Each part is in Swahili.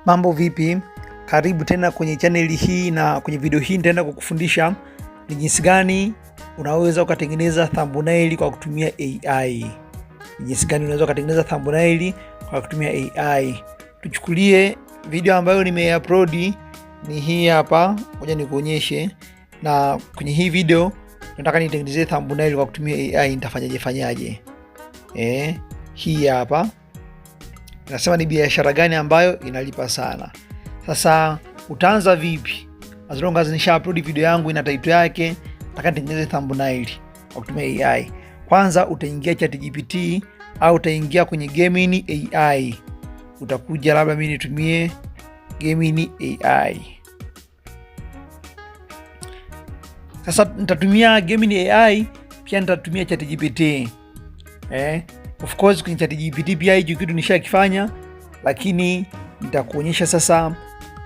Mambo vipi? Karibu tena kwenye channel hii, na kwenye video hii nitaenda kukufundisha ni jinsi gani unaweza ukatengeneza thumbnail kwa kutumia AI. Ni jinsi gani unaweza ukatengeneza thumbnail kwa kutumia AI. Tuchukulie video ambayo nimeupload ni hii hapa, ngoja nikuonyeshe. Na kwenye hii video nataka nitengeneze thumbnail kwa kutumia AI. Nitafanyaje? Hii hapa nasema ni biashara gani ambayo inalipa sana. Sasa utaanza vipi? As long as nisha upload video yangu ina title yake, nataka nitengeneze thumbnail kwa kutumia AI. Kwanza utaingia ChatGPT au utaingia kwenye Gemini AI. Utakuja labda mimi nitumie Gemini AI. Sasa nitatumia Gemini AI, pia nitatumia ChatGPT. Of course kwenye ChatGPT pia hicho kitu nishakifanya, lakini nitakuonyesha sasa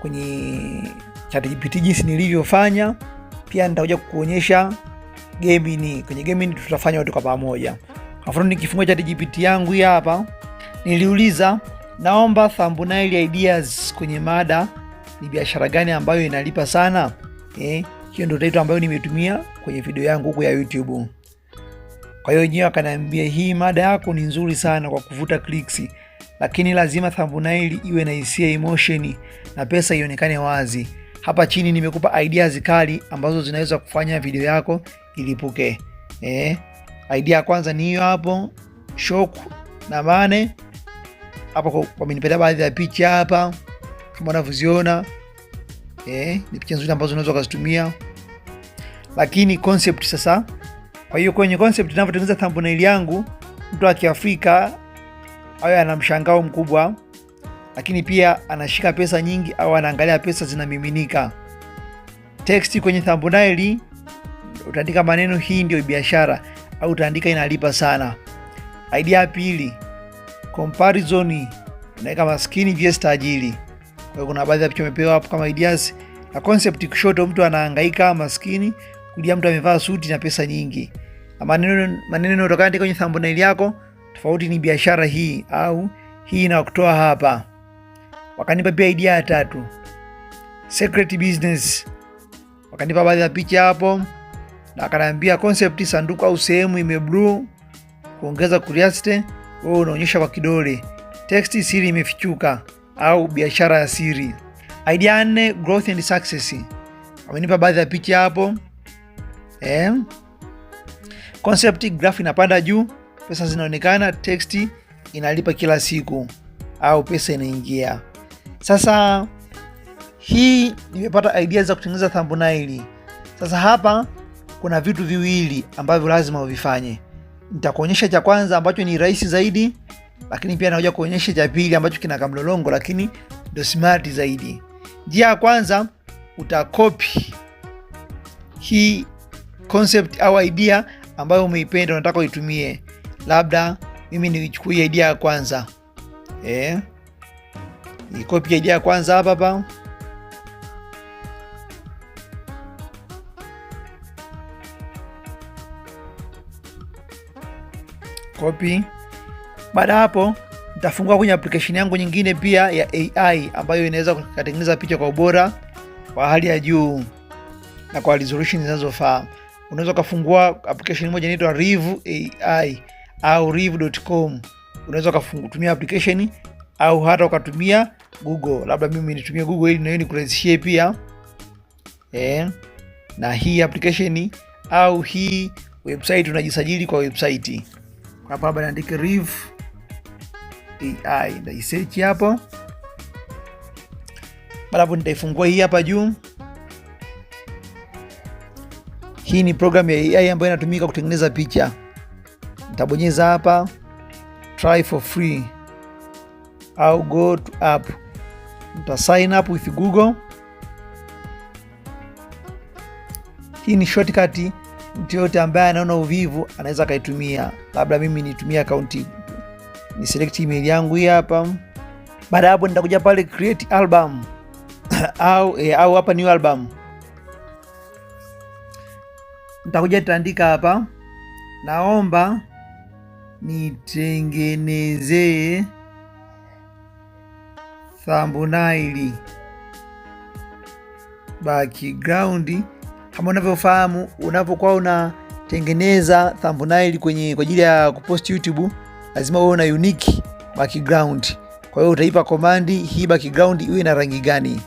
kwenye ChatGPT jinsi nilivyofanya. Pia nitakuja kukuonyesha Gemini. Kwenye Gemini tutafanya wote kwa pamoja. Kwa mfano nikifungua ChatGPT yangu hapa, niliuliza naomba thumbnail ideas kwenye mada ni biashara gani ambayo inalipa sana. Hiyo ndio title ambayo nimetumia kwenye video yangu huko ya YouTube. Kwa hiyo yeye akaniambia hii mada yako ni nzuri sana kwa kuvuta clicks, lakini lazima thumbnail iwe na hisia, emotion na pesa ionekane wazi. Hapa chini nimekupa ideas kali ambazo zinaweza kufanya video yako ilipuke. Idea ya kwanza ni hiyo hapo, shock na mane. Hapo kwa mimi baadhi ya picha hapa kama unavyoziona. Ni picha nzuri ambazo unaweza kuzitumia. Lakini concept sasa, kwa hiyo kwenye concept ninavyotengeneza thumbnail yangu, mtu wa Kiafrika awe ana mshangao mkubwa, lakini pia anashika pesa nyingi au anaangalia pesa zinamiminika. Text kwenye thumbnail utaandika maneno hii ndio biashara, au utaandika inalipa sana. Idea ya pili, comparison, unaweka maskini vs tajiri. Kwa hiyo kuna baadhi ya picha umepewa hapo kama ideas. Na concept kushoto mtu anahangaika maskini, kulia mtu amevaa suti na pesa nyingi. Maneno utakayoandika kwenye thumbnail yako tofauti ni biashara hii au hii na kutoa hapa. Wakanipa pia idea ya tatu, secret business. Wakanipa baadhi ya picha hapo na akaniambia concept sanduku au sehemu ime blue, kuongeza curiosity, wewe unaonyesha kwa kidole. Text siri imefichuka au biashara ya siri. Idea 4, growth and success. Wamenipa baadhi ya picha hapo. Concept graph inapanda juu, pesa zinaonekana, text inalipa kila siku au pesa inaingia. Sasa hii nimepata idea za kutengeneza thumbnail. Sasa hapa kuna vitu viwili ambavyo lazima uvifanye. Nitakuonyesha cha kwanza ambacho ni rahisi zaidi, lakini pia nakuja kuonyesha cha pili ambacho kina kamlolongo lakini ndio smart zaidi. Njia ya kwanza, utakopi hii concept au idea ambayo umeipenda unataka uitumie. Labda mimi nichukue idea ya kwanza. Ni copy idea ya kwanza hapa. Copy. Baada hapo nitafungua kwenye application yangu nyingine pia ya AI ambayo inaweza kutengeneza picha kwa ubora wa hali ya juu na kwa resolution zinazofaa. Unaweza kufungua application moja inaitwa Riv AI au riv.com. Unaweza kutumia application au hata ukatumia Google. Labda mimi nitumie Google ili nikurahisishie pia. Na hii application au hii website unajisajili kwa website. Kwa hapa naandika Riv AI, ndio search hapo. Baada hapo nitaifungua hii hapa juu. Hii ni program ya AI ambayo inatumika kutengeneza picha. Nitabonyeza hapa try for free au go to app. Nita sign up with Google. Hii ni shortcut, mtu yote ambaye anaona uvivu anaweza kaitumia. Labda mimi nitumie account, ni select email yangu hii hapa. Baada hapo nitakuja pale create album au hapa new album. Nitakuja nitaandika hapa, naomba nitengenezee thumbnail background. Kama unavyofahamu, unapokuwa unatengeneza thumbnail kwa ajili ya kupost YouTube, lazima uwe na unique background. Kwa hiyo utaipa command hii background iwe na rangi gani?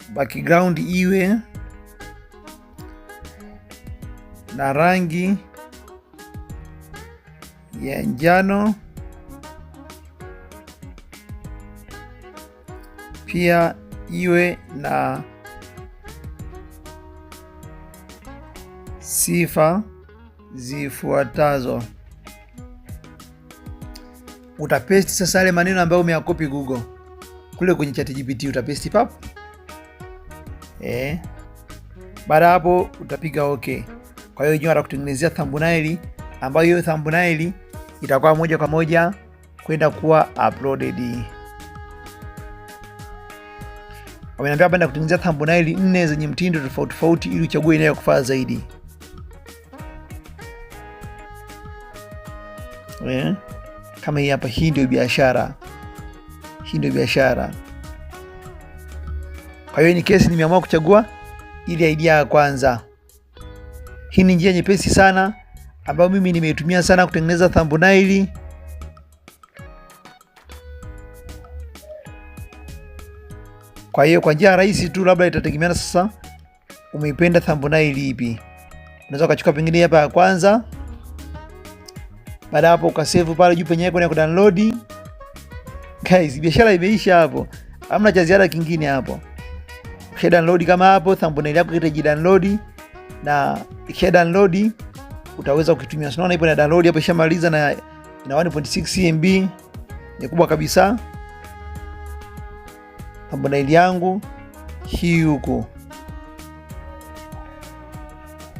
Background iwe na rangi ya njano, pia iwe na sifa zifuatazo. Utapaste sasa yale maneno ambayo umeyakopi Google kule kwenye ChatGPT, utapaste pap. Baada hapo utapiga okay. Kwa hiyo yenyewe atakutengenezea thumbnail ambayo hiyo thumbnail itakuwa moja kwa moja kwenda kuwa uploaded. Wameniambia hapa kutengenezea thumbnail 4 zenye mtindo tofauti tofauti ili uchague inayokufaa zaidi. Kama hii hapa, hii ndio biashara. Hii ndio biashara. Kwa hiyo ni kesi nimeamua kuchagua ile idea ya kwanza. Hii ni njia nyepesi sana ambayo mimi nimeitumia sana kutengeneza thumbnail. Kwa hiyo kwa njia rahisi tu, labda itategemeana sasa umeipenda thumbnail ipi. Unaweza ukachukua pengine hapa ya kwanza. Baada hapo ukasave pale juu penye icon ya kudownload. Guys, biashara imeisha hapo. Hamna cha ziada kingine hapo. Ukisha download kama hapo, thumbnail yako itaji-download, na ikisha download utaweza kuitumia. Unaona ipo na download hapo, ishamaliza na ina 1.6 MB. Ni kubwa kabisa. Thumbnail yangu hii huko.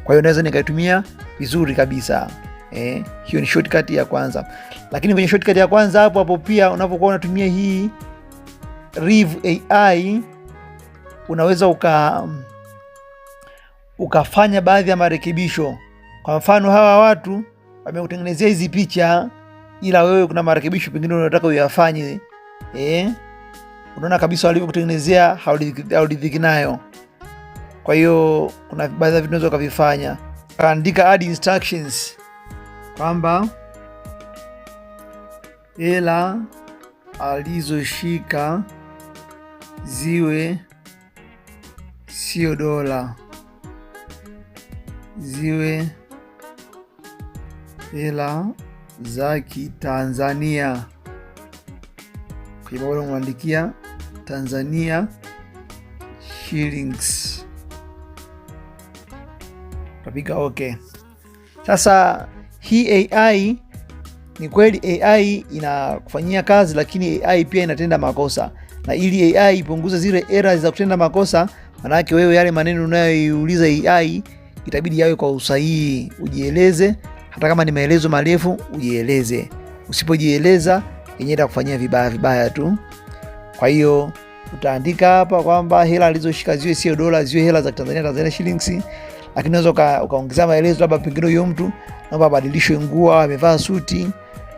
Kwa hiyo naweza nikaitumia vizuri kabisa. Hiyo ni shortcut ya kwanza. Lakini kwenye shortcut ya kwanza hapo pia unapokuwa unatumia hii Riv AI, unaweza ukafanya baadhi ya marekebisho. Kwa mfano, hawa watu wamekutengenezea hizi picha, ila wewe kuna marekebisho pengine unataka uyafanye. Unaona kabisa walivyokutengenezea hauridhiki nayo. Kwa hiyo kuna baadhi ya vitu unaweza kuvifanya. Kaandika add instructions kwamba hela alizoshika ziwe sio dola, ziwe hela za Kitanzania. Kwa hivyo unamwandikia Tanzania shillings. Tapiga okay. Sasa hii AI ni kweli AI inakufanyia kazi, lakini AI pia inatenda makosa. Na ili AI ipunguze zile errors za kutenda makosa, maana yake wewe yale maneno unayoiuliza AI itabidi yawe kwa usahihi. Ujieleze, hata kama ni maelezo marefu ujieleze. Usipojieleza yenyewe itakufanyia vibaya tu. Kwa hiyo utaandika hapa kwamba hela alizoshika ziwe sio dola, ziwe hela za Tanzania shillings. Lakini unaweza ukaongeza maelezo, labda pengine huyo mtu naomba badilishe nguo, amevaa suti,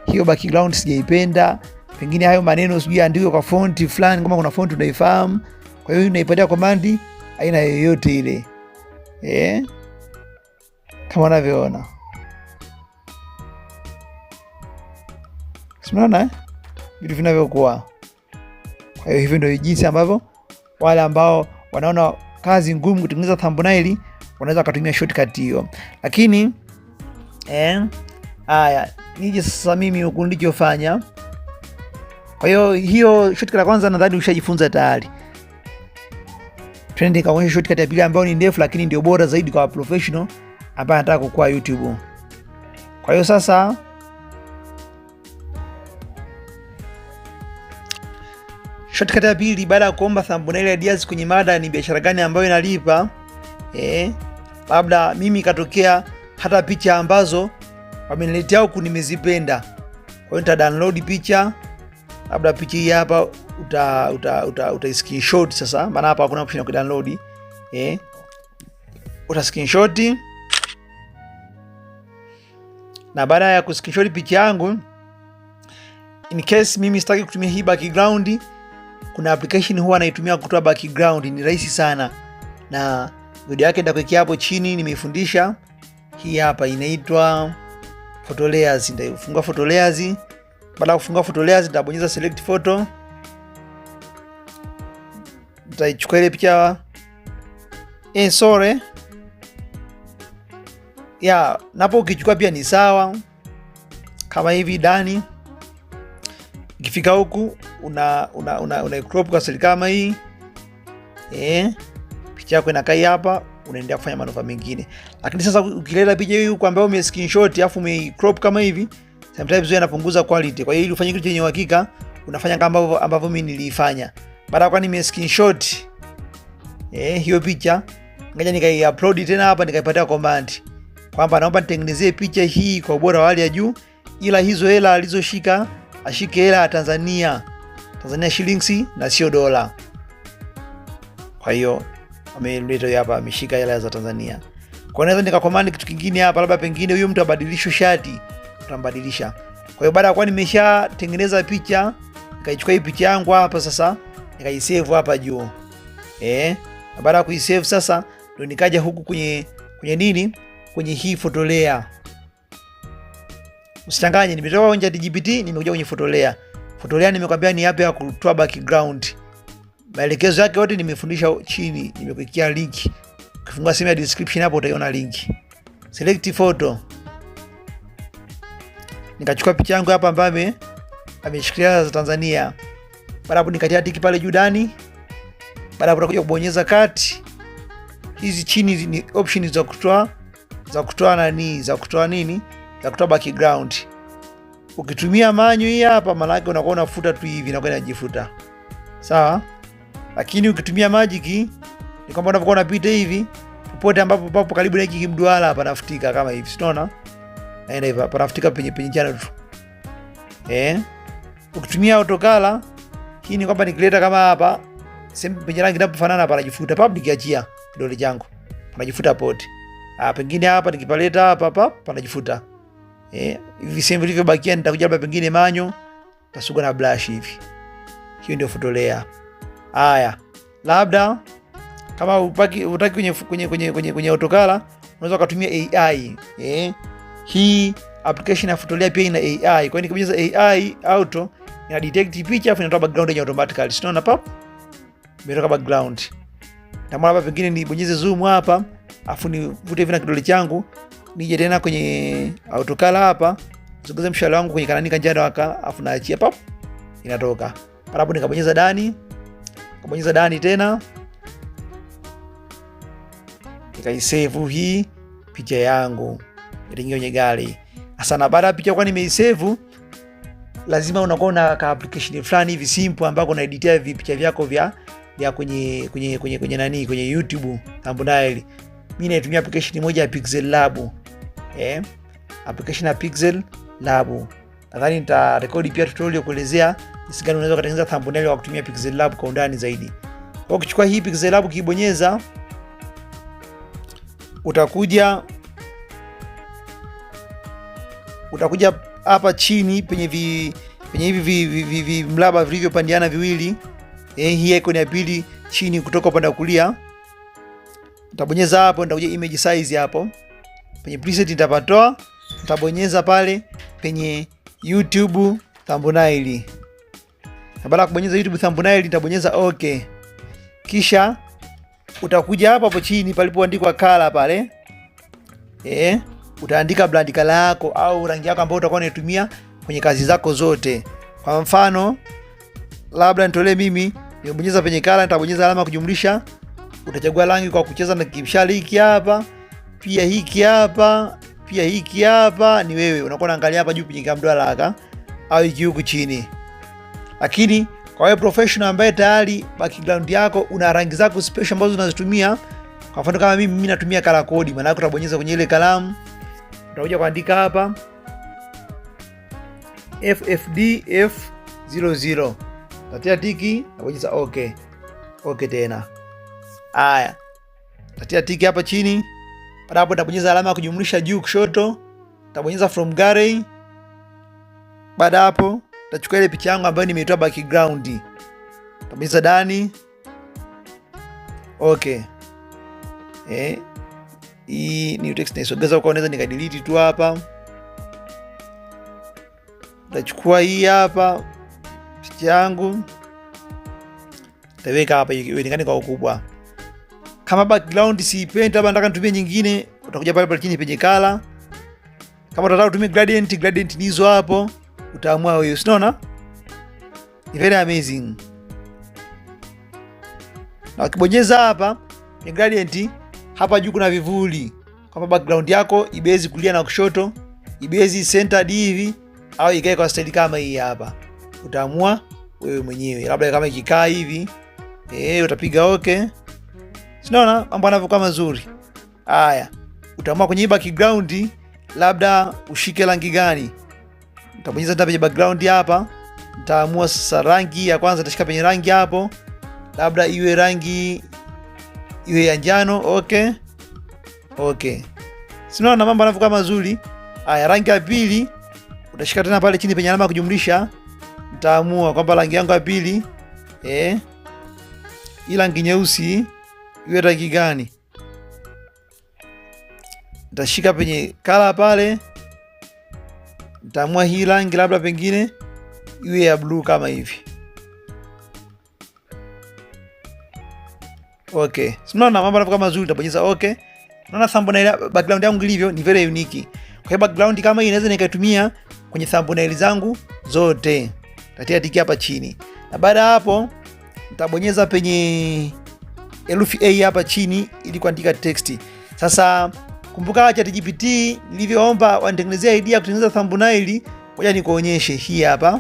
hiyo background sijaipenda, pengine hayo maneno sijui andikwe kwa font fulani, kama kuna font unaifahamu. Kwa hiyo unaipatia command aina yoyote ile. Kama unavyoona. Unaona vitu vinavyokuwa. Kwa hiyo hivi ndio jinsi ambavyo wale ambao wanaona kazi ngumu kutengeneza thumbnail wanaweza kutumia shortcut hiyo. Lakini haya, nije sasa mimi huko nilichofanya. Kwa hiyo shortcut ya kwanza nadhani ushajifunza tayari. Twende kwa shortcut ya pili ambayo ni ndefu lakini ndio bora zaidi kwa professional ambaye anataka kukua YouTube. Kwa hiyo sasa shortcut ya pili, baada ya kuomba thumbnail ideas kwenye mada ni biashara gani ambayo inalipa, labda mimi katokea hata picha ambazo wameniletea huku nimezipenda. Kwa hiyo nita download picha, labda picha hii hapa uta screenshot. Sasa maana hapa hakuna option ya kudownload. Uta screenshot, na baada ya kuscreenshot picha yangu In case mimi sitaki kutumia hii background, kuna application huwa naitumia kutoa background, ni rahisi sana. Na video yake nitakuwekea hapo chini, nimeifundisha. Hii hapa inaitwa photo layers. Nitafungua photo layers. Baada ya kufungua photo layers, nitabonyeza select photo. Nitaichukua ile picha sorry. Napo ukichukua pia ni sawa. Kama hivi ndani. Ukifika huku una crop kwa seli kama hii. Picha yako inakaa hapa, unaendelea kufanya manufaa mengine. Lakini sasa ukileta picha hii huko ambayo ume screenshot alafu ume crop kama hivi, sometimes inapunguza quality. Kwa hiyo ili ufanye kitu chenye uhakika, unafanya kama ambavyo mimi nilifanya. Baada ya kwa nime screenshot hiyo picha, ngoja nikai-upload tena hapa, nikaipatia command kwamba naomba nitengenezee picha hii kwa ubora wa hali ya juu, ila hizo hela alizoshika ashike hela ya Tanzania shillings na sio dola. Kwa hiyo ameleta hapa ameshika hela za Tanzania. Kwa hiyo naweza nikacommand kitu kingine hapa, labda pengine huyo mtu abadilishe shati, tutambadilisha. Kwa hiyo baada ya kuwa nimeshatengeneza picha, nikaichukua hii picha yangu hapa sasa, nikaisave hapa juu. Na baada ya kuisave sasa ndio nikaja huku kwenye nini? Kwenye hii photo layer. Usichanganye, nimetoka kwenye ChatGPT nimekuja kwenye photo layer. Photo layer nimekwambia ni hapa ya kutoa background. Maelekezo yake yote nimefundisha chini, nimekuwekea link. Ukifungua sehemu ya description hapo utaiona link. Select photo. Nikachukua picha yangu hapa ambayo ameshikilia za Tanzania. Baada hapo nikatia tiki pale juu ndani. Baada hapo utakuja kubonyeza cut. Hizi chini ni options za kutoa za kutoa background. Ukitumia manyo hii hapa, maana yake unakuwa unafuta tu hivi na kwenda kujifuta. Sawa? Lakini ukitumia magic ni kwamba unapokuwa unapita hivi, popote ambapo papo karibu na hiki kimduara hapa nafutika kama hivi. Unaona? Naenda hivi hapa nafutika penye channel tu. Ukitumia autocolor, hii ni kwamba nikileta kama hapa, sehemu penye rangi inapofanana hapa najifuta. Papo nikiachia kidole changu, panajifuta pote. Pengine hapa nikipaleta hapa panajifuta. Hivi sehemu vilivyobakia nitakuja hapa pengine manyo, tasuga na brush hivi. Hiyo ndio photo layer. Haya. Labda kama utaki kwenye autocolor, unaweza kutumia AI. Hii application ya photo layer pia ina AI. Kwa hiyo nikibonyeza AI auto ina detect picha afu inatoa background yenyewe automatically. Unaona pap? Imetoka background. Kama hapa pengine nibonyeze zoom hapa, afu nivute hivi na kidole changu, nije tena kwenye autocolor hapa, sogeza mshale wangu kwenye kanani kanjano haka, afu naachia pap, inatoka. Hapo nikabonyeza dani tena. Nikaisave hii picha yangu. Itaingia kwenye gari. Sasa na baada ya picha kwa nimeisave, lazima unakuwa na ka application fulani hivi simple ambako una editia picha vyako vya kwenye YouTube thumbnail. Mimi naitumia application moja ya Pixel Lab. Application ya Pixel Lab. Nadhani nitarekodi pia tutorial kuelezea jinsi gani unaweza kutengeneza thumbnail kwa kutumia Pixel Lab kwa undani zaidi. Kwa ukichukua hii Pixel Lab ukibonyeza, utakuja hapa chini penye hivi mraba vilivyopandiana viwili. Hii icon ya pili chini kutoka upande wa kulia. Nitabonyeza hapo, nitakuja image size hapo. Penye preset nitapatoa, nitabonyeza pale penye YouTube thumbnail. Na baada ya kubonyeza YouTube thumbnail nitabonyeza okay. Kisha utakuja hapo chini palipoandikwa color pale. Utaandika brand color yako au rangi yako ambayo utakuwa unatumia kwenye kazi zako zote. Kwa mfano, labda nitolee mimi, nibonyeza penye color, nitabonyeza alama kujumlisha. Utachagua rangi kwa kucheza na kimshale hiki hapa, pia hiki hapa, pia hiki hapa. Ni wewe unakuwa unaangalia hapa juu penye kamduara haka au hiki huku chini. Lakini kwa wewe professional ambaye tayari background yako una rangi zako special ambazo unazitumia, kwa mfano kama mimi natumia color code, maana yake utabonyeza kwenye ile kalamu, utakuja kuandika hapa FFDF00. Tatia tiki, nabonyeza okay. Okay tena. Haya. Tatia tiki hapa chini. Baada hapo nitabonyeza alama ya kujumlisha juu kushoto. Nitabonyeza from gallery. Baada hapo Nitachukua ile picha yangu ambayo nimeitoa background. Tabonyeza dani. Okay. Hii new text naisogeza kwa, naweza nikadelete tu hapa. Nitachukua hii hapa picha yangu. Nitaweka hapa iwekane kwa ukubwa. Kama background siipendi, labda nataka nitumie nyingine, utakuja pale chini penye color. Kama unataka utumie gradient ni hizo hapo, utaamua wewe. Unaona? Ni very amazing. Na ukibonyeza hapa ni gradient, hapa juu kuna vivuli. Kama background yako ibezi kulia na kushoto, ibezi centered hivi au ikae kwa style kama hii hapa, utaamua wewe mwenyewe. Labda kama ikikaa hivi, utapiga okay. Unaona mambo yanavyokuwa mazuri. Haya, utaamua kwenye background labda ushike rangi gani. Nitabonyeza tena penye background hapa. Nitaamua sasa rangi ya kwanza, nitashika penye rangi hapo. Labda iwe rangi iwe ya njano, okay. Okay. Unaona mambo yanavyokuwa mazuri. Haya, rangi ya pili utashika tena pale chini penye alama ya kujumlisha. Nitaamua kwamba rangi yangu ya pili hii rangi nyeusi iwe rangi gani. Nitashika penye color pale. Nitaamua hii rangi labda pengine iwe ya blue kama hivi. Okay. Unaona mambo yanavyokuwa mazuri, nitabonyeza okay. Unaona thumbnail background yangu ilivyo ni very unique. Kwa hiyo background kama hii inaweza nikaitumia kwenye thumbnail zangu zote. Tatia tiki hapa chini. Na baada hapo nitabonyeza penye herufi A hapa chini ili kuandika text. Sasa kumbuka ChatGPT nilivyoomba wanitengenezea idea ya kutengeneza thumbnail, ngoja nikuonyeshe hii hapa.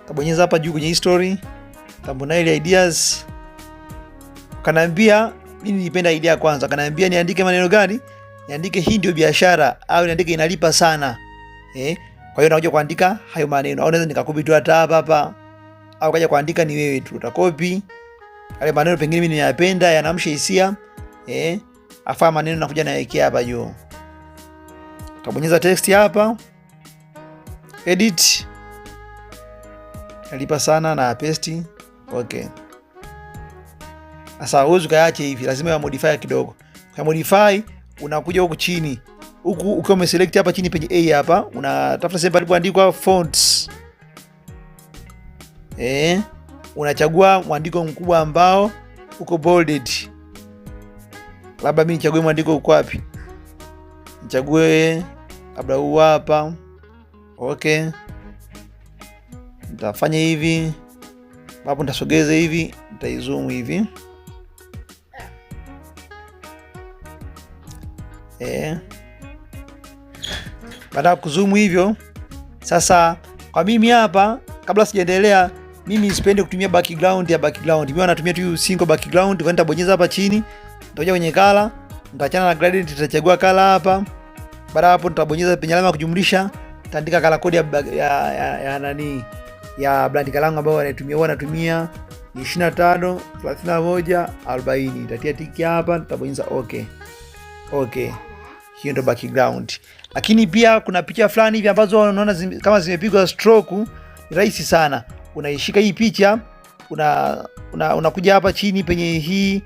Tabonyeza hapa juu kwenye history, thumbnail ideas. Kanaambia mimi nilipenda idea kwanza. Kanaambia niandike maneno gani? Niandike hii ndio biashara au niandike inalipa sana. Kwa hiyo nakuja kuandika hayo maneno. Au naweza nikakopi tu hata hapa. Au kaja kuandika ni wewe tu. Utakopi yale maneno pengine mimi ninayapenda, yanamsha hisia. Afa maneno nakuja nawekea hapa juu. Utabonyeza text hapa. Edit. Nalipa sana na paste. Okay. Sasa uweze kuyaacha hivi, lazima ya modify kidogo. Kwa modify unakuja huku chini. Huku ukiwa umeselect hapa chini penye A hapa, unatafuta sehemu palipoandikwa fonts. Unachagua mwandiko mkubwa ambao uko bolded. Labda mimi nichague mwandiko uko wapi? Nichague labda huu hapa. Okay. Nitafanya hivi. Hapo nitasogeza hivi, nitaizoom hivi. Baada ya kuzoom hivyo, sasa kwa mimi hapa, kabla sijaendelea, mimi sipendi kutumia background ya background. Mimi natumia tu single background. Kwa nitabonyeza hapa chini, nitakuja kwenye color, nitaachana na gradient, nitachagua color hapa. Baada hapo nitabonyeza penye alama ya kujumlisha, nitaandika color code ya nani ya brand langu ambayo wanatumia 25 31 40. Nitatia tiki hapa, nitabonyeza okay. Okay. Hiyo ndo background. Lakini pia kuna picha fulani hivi ambazo unaona kama zimepigwa stroke, ni rahisi sana. Unaishika hii picha, unakuja hapa chini penye hii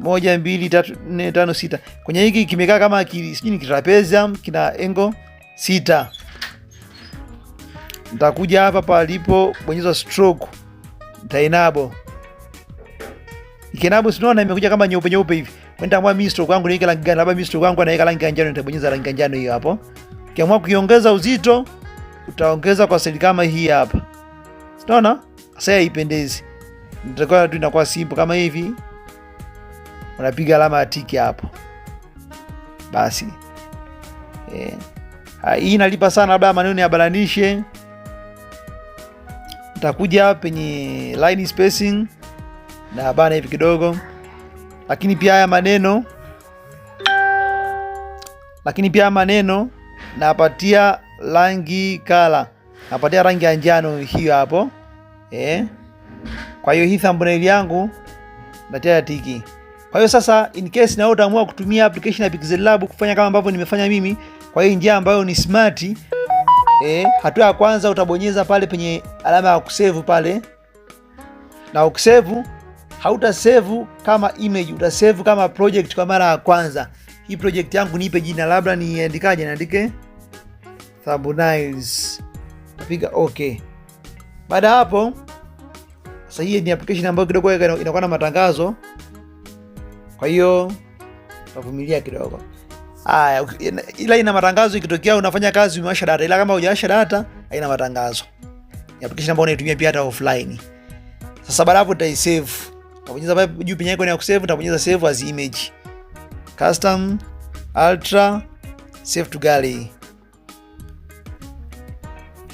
1 2 3 4 5 6. Kwenye hiki kimekaa kama sijui ni trapezium, kina angle 6. Nitakuja hapa palipo bonyeza stroke. Nitaenable. Ikenable unaona imekuja kama nyeupe hivi. Nitaamua mimi stroke wangu niweke rangi gani? Labda mimi stroke wangu naweka rangi ya njano, nitabonyeza rangi ya njano hiyo hapo. Ukiamua kuiongeza uzito, utaongeza kwa style kama hii hapa. Unaona? Sasa haipendezi. Nitakuwa tu inakuwa simple kama hivi. Unapiga alama ya tiki hapo. Basi. Hii inalipa sana, labda maneno ya balanishe. Nitakuja penye line spacing na bana hivi kidogo. Lakini pia haya maneno napatia rangi color. Napatia rangi ya njano hiyo hapo. Kwa hiyo hii thumbnail yangu natia tiki. Kwa hiyo sasa in case na utaamua kutumia application ya Pixel Lab kufanya kama ambavyo nimefanya mimi, kwa hiyo njia ambayo ni smart, hatua ya kwanza utabonyeza pale penye alama ya kusave pale. Na ukisave hautasave kama image, utasave kama project kwa mara ya kwanza. Hii project yangu nipe jina, labda niandikaje? Niandike thumbnails. Napiga okay. Baada hapo sasa, hii ni application ambayo kidogo inakuwa na matangazo, kwa hiyo utavumilia kidogo. Haya, ila ina matangazo ikitokea unafanya kazi umewasha data, ila kama hujawasha data haina matangazo. Ni application ambayo unaitumia pia hata offline. Sasa baada hapo utaisave. Utabonyeza pale juu penye icon ya kusave, utabonyeza save as image. Custom Ultra Save to Gallery.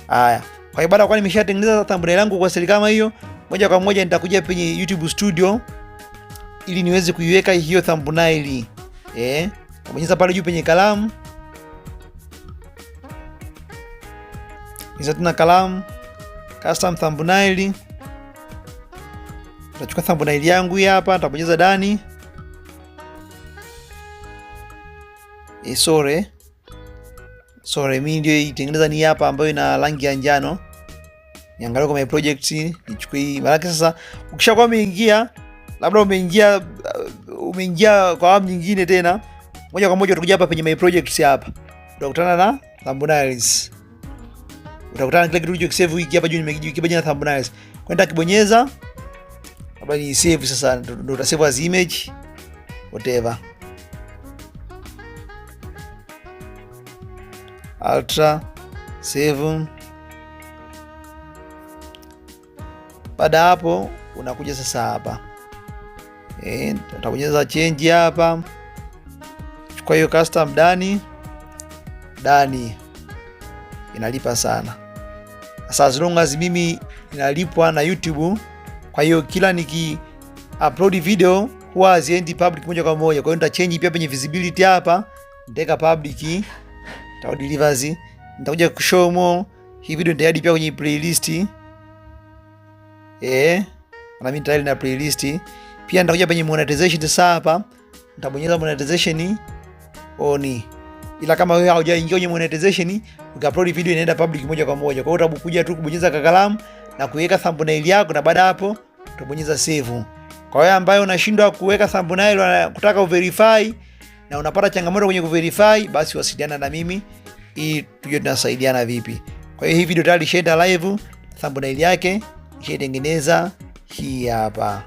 Haya. Kwa hiyo baada kwa nimeshatengeneza thumbnail yangu kwa style kama hiyo, moja kwa moja nitakuja penye YouTube Studio ili niweze kuiweka hiyo thumbnail. Bonyeza pale juu penye kalamu. Hizo tuna kalamu, custom thumbnail. Nachukua thumbnail yangu hii hapa, nitabonyeza ndani. Sorry, mimi ndio itengeneza ni hapa ambayo ina rangi ya njano. Niangalie kwa my project, nichukue hii. Maana sasa ukishakuwa umeingia, labda umeingia kwa app nyingine tena, moja kwa moja utakuja hapa penye my projects hapa. Utakutana na thumbnails. Utakutana kile kitu ulichosave wiki hapa juu nimekibaje thumbnails. Kwenda kibonyeza, labda ni save sasa, ndio uta save as image whatever. Ultra save. Baada hapo unakuja sasa hapa. Utabonyeza change hapa. Chukua hiyo custom Dani. Inalipa sana. Sasa as long as mimi inalipwa na YouTube, kwa hiyo kila niki upload video huwa haziendi public moja kwa moja. Kwa hiyo nita change pia penye visibility hapa, nitaweka public, nita delivers, nitakuja kushow more. Hii video nitaadi pia kwenye playlist. Na mimi tayari na playlist. Pia nitakuja penye monetization sasa hapa, nitabonyeza monetization on. Ila kama wewe haujaingia kwenye monetization, ukiupload video inaenda public moja kwa moja. Kwa hiyo utakuja tu kubonyeza kalamu na kuweka thumbnail yako, na baada hapo utabonyeza save. Kwa hiyo ambaye unashindwa kuweka thumbnail na kutaka uverify na unapata changamoto kwenye kuverify, basi wasiliana na mimi ili tujue tunasaidiana vipi. Kwa hiyo hii video tayari ishaenda live, thumbnail yake ishaitengeneza hii hapa.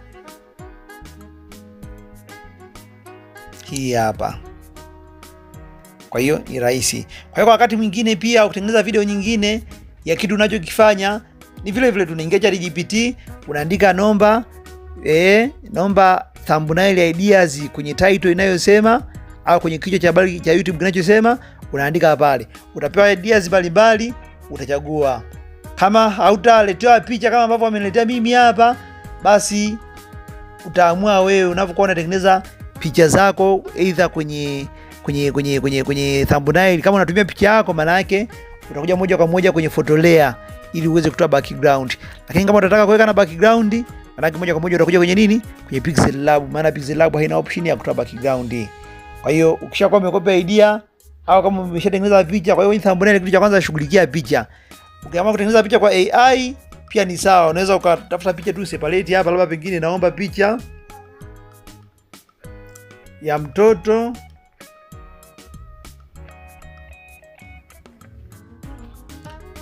Kwa hiyo ni rahisi. Kwa hiyo kwa wakati mwingine pia kutengeneza video nyingine ya kitu unachokifanya ni vile vile tunaingia ChatGPT, unaandika nomba thumbnail ideas kwenye title inayosema au kwenye kichwa cha habari cha YouTube kinachosema, unaandika pale. Utapewa ideas mbalimbali, utachagua. Kama hautaletewa picha kama ambavyo ameniletea mimi hapa, basi utaamua wewe unapokuwa unatengeneza picha zako either kwenye thumbnail. Kama unatumia picha yako, maana yake utakuja moja kwa moja kwenye photo layer ili uweze kutoa background. Lakini kama unataka kuweka na background, maana yake moja kwa moja utakuja kwenye nini? Kwenye Pixel Lab. Maana Pixel Lab haina option ya kutoa background. Kwa hiyo ukishakuwa umekopa idea au kama umeshatengeneza picha, kwa hiyo thumbnail kitu cha kwanza shughulikia picha. Ukiamua kutengeneza picha kwa AI pia ni sawa. Unaweza ukatafuta picha tu separate hapa, labda pengine naomba picha ya mtoto.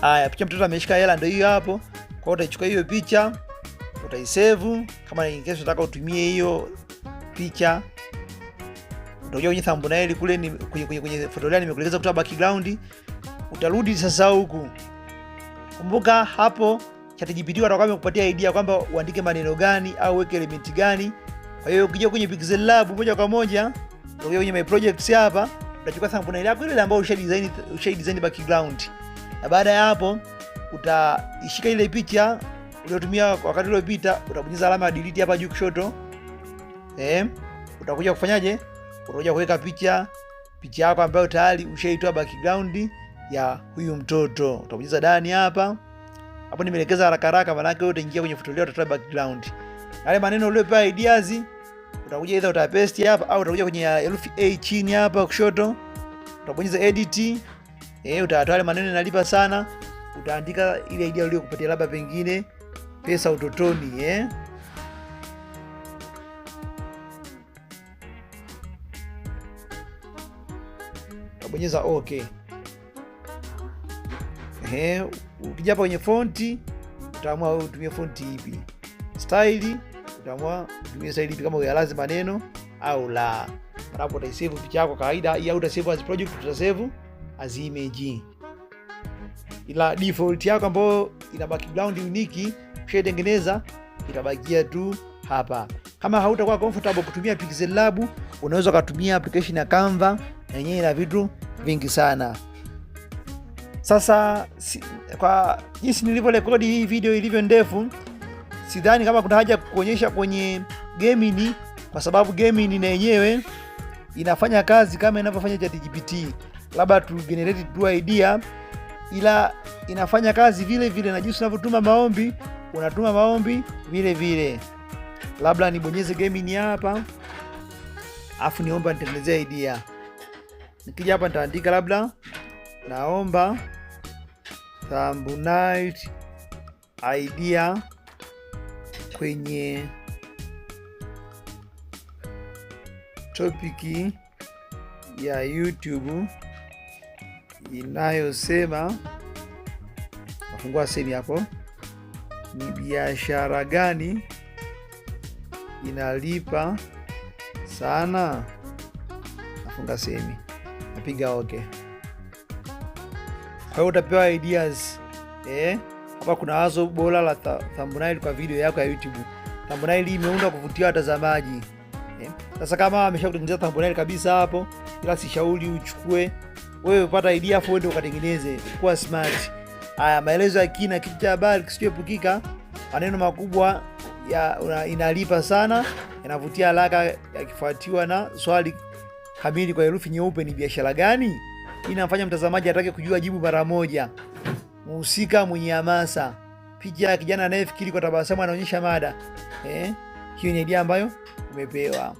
Haya, picha mtoto ameshika hela, ndio hiyo hapo. Kwa hiyo utachukua hiyo picha, utaisave. Kama in case unataka utumie hiyo picha, utakuja kwenye thumbnail kule ni kwenye photo layer nimekuelekeza kutoa background. Utarudi sasa huku. Kumbuka hapo ChatGPT watakuwa wamekupatia idea kwamba uandike maneno gani au weke element gani. Kwa hiyo ukija kwenye Pixel Lab moja kwa moja, ukija kwenye my projects hapa, utachukua thumbnail yako ile ambayo ushadesign background. Na baada ya hapo utaishika ile picha uliyotumia wakati uliopita, utabonyeza alama ya delete hapa juu kushoto. Utakuja kufanyaje? Utakuja kuweka picha yako ambayo tayari ushaitoa background ya huyu mtoto. Utabonyeza ndani hapa. Hapo nimeelekeza haraka maana yake wewe utaingia kwenye photo layer, utatoa background. Yale maneno uliyopewa ideas utakuja either utapaste hapa au utakuja kwenye herufi A chini hapa kushoto, utabonyeza edit, utatoa yale maneno yanalipa sana, utaandika ile idea uliyokupatia, labda pengine pesa utotoni, utabonyeza okay. Ukija hapa kwenye fonti utaamua utumie fonti ipi, style utaamua utumie style ipi, kama uyalazi maneno au la. Hapo utasave picha yako kawaida, au utasave as project, utasave as image. Ila default yako ambayo ina background unique ushaitengeneza itabakia tu hapa. Kama hautakuwa comfortable kutumia Pixel Lab, unaweza kutumia application ya Canva, yenyewe ina vitu vingi sana. Sasa kwa jinsi nilivyorekodi hii video ilivyo ndefu, sidhani kama kuna haja kuonyesha kwenye Gemini, kwa sababu Gemini na yenyewe inafanya kazi kama inavyofanya ChatGPT, labda tu generate tu idea, ila inafanya kazi vile vile, na jinsi unavyotuma maombi unatuma maombi vile vile. Labda nibonyeze Gemini hapa, afu niomba nitengenezee idea. Nikija hapa nitaandika labda naomba thumbnail idea kwenye topic ya YouTube inayosema, nafungua semi hapo, ni biashara gani inalipa sana, nafunga semi, napiga okay. Kwa hiyo utapewa ideas. Hapa kuna wazo bora la thumbnail kwa video yako ya YouTube. Thumbnail hii imeundwa kuvutia watazamaji. Sasa kama ameshakutengeneza thumbnail kabisa hapo, ila sishauri uchukue wewe, upata idea afu uende ukatengeneze, kuwa smart. Haya, maelezo ya kina, kitu cha habari kisichoepukika, maneno makubwa inalipa sana, yanavutia haraka, yakifuatiwa na swali kamili kwa herufi nyeupe, ni biashara gani? Inamfanya mtazamaji atake kujua jibu mara moja. Mhusika mwenye hamasa, picha ya kijana anayefikiri kwa tabasamu, anaonyesha mada. Hiyo ni idea ambayo umepewa.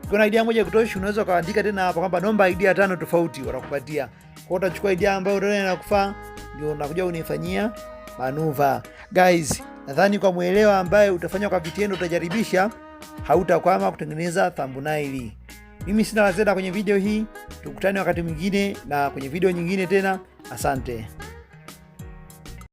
Kuna idea moja kutosha, unaweza kaandika tena hapa kwamba naomba idea 5 tofauti, watakupatia. Kwa hiyo utachukua idea ambayo unaona inakufaa, ndio unakuja unifanyia manuva. Guys, nadhani kwa muelewa ambaye utafanya kwa vitendo, utajaribisha, hautakwama kutengeneza thumbnail. Mimi sina la ziada kwenye video hii, tukutane wakati mwingine na kwenye video nyingine tena. Asante.